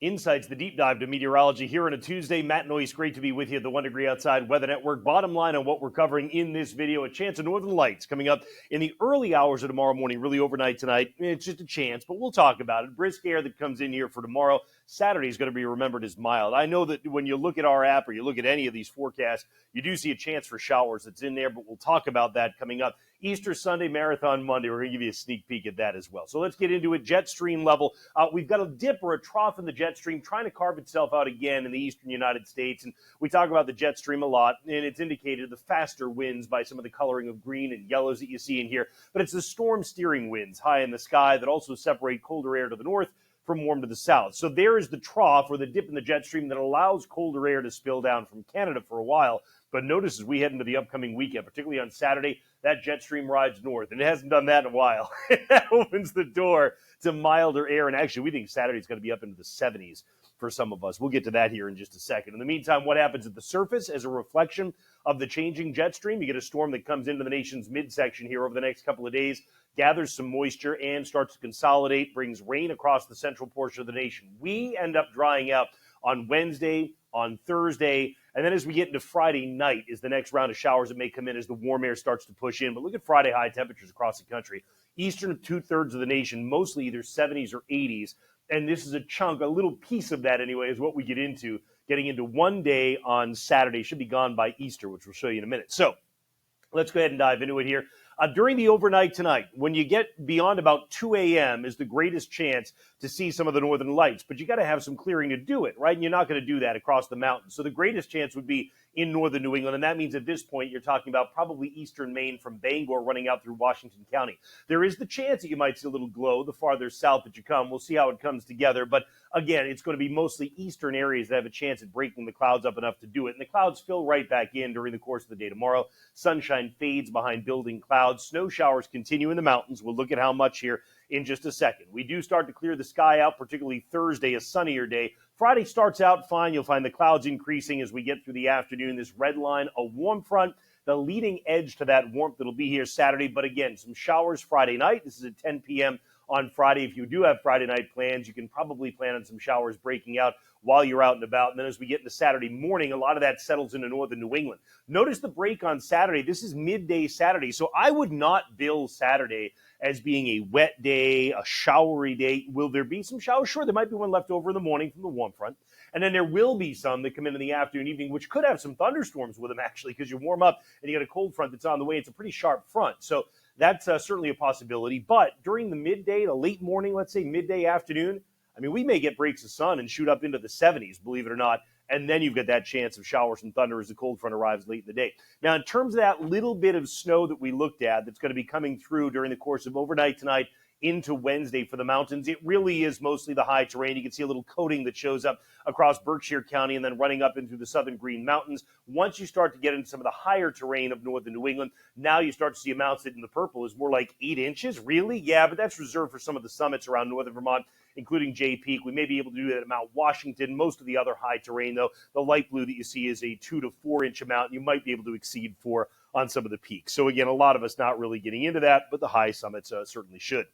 Insights, the deep dive to meteorology here on a Tuesday. Matt Noyes, great to be with you at the 1 Degree Outside Weather Network. Bottom line on what we're covering in this video, a chance of northern lights coming up in the early hours of tomorrow morning, really overnight tonight. It's just a chance, but we'll talk about it. Brisk air that comes in here for tomorrow. Saturday is going to be remembered as mild. I know that when you look at our app or you look at any of these forecasts, you do see a chance for showers that's in there, but we'll talk about that coming up. Easter Sunday, Marathon Monday. We're going to give you a sneak peek at that as well. So let's get into it. Jet stream level. We've got a dip or a trough in the jet stream trying to carve itself out again in the eastern United States. And we talk about the jet stream a lot, and it's indicated the faster winds by some of the coloring of green and yellows that you see in here. But it's the storm steering winds high in the sky that also separate colder air to the north from warm to the south. So there is the trough or the dip in the jet stream that allows colder air to spill down from Canada for a while. But notice as we head into the upcoming weekend, particularly on Saturday, that jet stream rides north, and it hasn't done that in a while. That opens the door to milder air, and actually we think Saturday's going to be up into the 70s for some of us. We'll get to that here in just a second. In the meantime, what happens at the surface as a reflection of the changing jet stream? You get a storm that comes into the nation's midsection here over the next couple of days, gathers some moisture and starts to consolidate, brings rain across the central portion of the nation. We end up drying out on Wednesday, on Thursday, and then as we get into Friday night is the next round of showers that may come in as the warm air starts to push in. But look at Friday high temperatures across the country. Eastern of two-thirds of the nation, mostly either 70s or 80s. And this is a chunk, a little piece of that anyway, is what we get into. Getting into one day on Saturday. Should be gone by Easter, which we'll show you in a minute. So let's go ahead and dive into it here. During the overnight tonight, when you get beyond about 2 a.m. is the greatest chance to see some of the northern lights. But you got to have some clearing to do it, right? And you're not going to do that across the mountains. So the greatest chance would be in northern New England. And that means at this point, you're talking about probably eastern Maine from Bangor running out through Washington County. There is the chance that you might see a little glow the farther south that you come. We'll see how it comes together. But again, it's going to be mostly eastern areas that have a chance at breaking the clouds up enough to do it. And the clouds fill right back in during the course of the day tomorrow. Sunshine fades behind building clouds. Snow showers continue in the mountains. We'll look at how much here in just a second. We do start to clear the sky out, particularly Thursday, a sunnier day. Friday starts out fine. You'll find the clouds increasing as we get through the afternoon. This red line, a warm front, the leading edge to that warmth that'll be here Saturday. But again, some showers Friday night. This is at 10 p.m. on Friday. If you do have Friday night plans, you can probably plan on some showers breaking out while you're out and about. And then as we get into Saturday morning, a lot of that settles into northern New England. Notice the break on Saturday. This is midday Saturday. So I would not bill Saturday as being a wet day, a showery day. Will there be some showers? Sure, there might be one left over in the morning from the warm front. And then there will be some that come in the afternoon, evening, which could have some thunderstorms with them, actually, because you warm up and you get a cold front that's on the way. It's a pretty sharp front. So that's certainly a possibility. But during the midday to late morning, let's say midday afternoon, I mean, we may get breaks of sun and shoot up into the 70s, believe it or not. And then you've got that chance of showers and thunder as the cold front arrives late in the day. Now, in terms of that little bit of snow that we looked at that's going to be coming through during the course of overnight tonight into Wednesday for the mountains, it really is mostly the high terrain. You can see a little coating that shows up across Berkshire County and then running up into the southern Green Mountains. Once you start to get into some of the higher terrain of northern New England, now you start to see amounts that in the purple is more like 8 inches. Really? Yeah, but that's reserved for some of the summits around northern Vermont, including Jay Peak. We may be able to do that at Mount Washington. Most of the other high terrain, though, the light blue that you see is a 2 to 4 inch amount. You might be able to exceed 4 on some of the peaks. So again, a lot of us not really getting into that, but the high summits certainly should.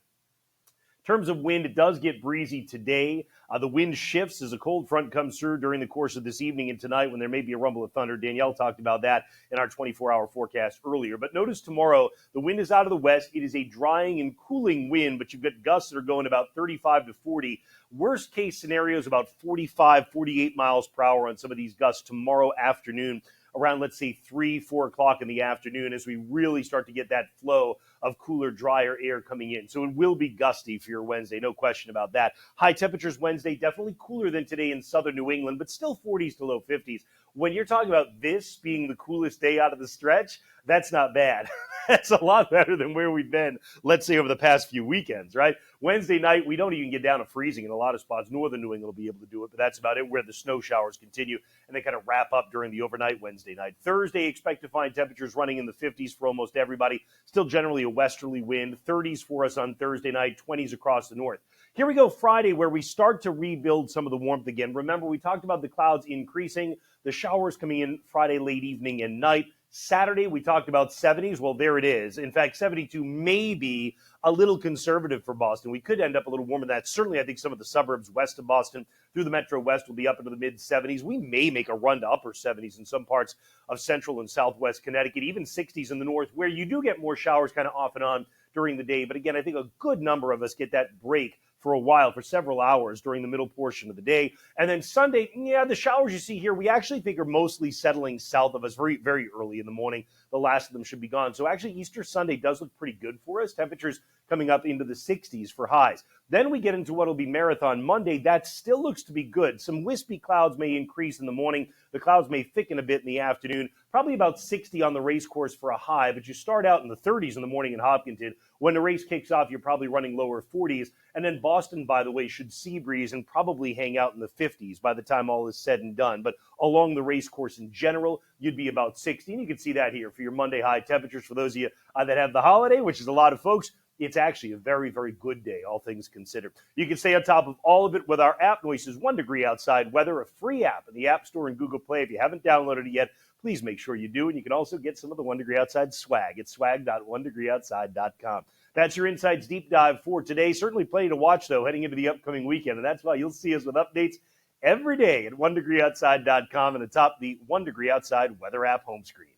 In terms of wind, it does get breezy today. The wind shifts as a cold front comes through during the course of this evening and tonight when there may be a rumble of thunder. Danielle talked about that in our 24-hour forecast earlier. But notice tomorrow, the wind is out of the west. It is a drying and cooling wind, but you've got gusts that are going about 35 to 40. Worst case scenario is about 45, 48 miles per hour on some of these gusts tomorrow afternoon, around, let's say, 3, 4 o'clock in the afternoon as we really start to get that flow of cooler, drier air coming in. So it will be gusty for your Wednesday, no question about that. High temperatures Wednesday, definitely cooler than today in southern New England, but still 40s to low 50s. When you're talking about this being the coolest day out of the stretch, that's not bad. That's a lot better than where we've been, let's say, over the past few weekends, right? Wednesday night, we don't even get down to freezing in a lot of spots. Northern New England will be able to do it, but that's about it, where the snow showers continue, and they kind of wrap up during the overnight Wednesday night. Thursday, expect to find temperatures running in the 50s for almost everybody. Still generally a westerly wind. 30s for us on Thursday night, 20s across the north. Here we go Friday, where we start to rebuild some of the warmth again. Remember, we talked about the clouds increasing, the showers coming in Friday late evening and night. Saturday, we talked about 70s. Well, there it is. In fact, 72 may be a little conservative for Boston. We could end up a little warmer than that. Certainly, I think some of the suburbs west of Boston through the Metro West will be up into the mid 70s. We may make a run to upper 70s in some parts of central and southwest Connecticut, even 60s in the north, where you do get more showers kind of off and on during the day. But again, I think a good number of us get that break for a while, for several hours during the middle portion of the day. And then Sunday, the showers you see here, we actually think are mostly settling south of us very, very early in the morning. The last of them should be gone. So actually, Easter Sunday does look pretty good for us. Temperatures coming up into the 60s for highs. Then we get into what will be Marathon Monday. That still looks to be good. Some wispy clouds may increase in the morning. The clouds may thicken a bit in the afternoon. Probably about 60 on the race course for a high, but you start out in the 30s in the morning in Hopkinton. When the race kicks off, you're probably running lower 40s. And then Boston, by the way, should sea breeze and probably hang out in the 50s by the time all is said and done. But along the race course in general, you'd be about 60. And you can see that here for your Monday high temperatures for those of you that have the holiday, which is a lot of folks. It's actually a very, very good day, all things considered. You can stay on top of all of it with our app, Noyes' 1 Degree Outside Weather, a free app in the App Store and Google Play. If you haven't downloaded it yet, please make sure you do. And you can also get some of the 1 Degree Outside swag at swag.onedegreeoutside.com. That's your Insights Deep Dive for today. Certainly plenty to watch, though, heading into the upcoming weekend. And that's why you'll see us with updates every day at onedegreeoutside.com and atop the 1 Degree Outside Weather app home screen.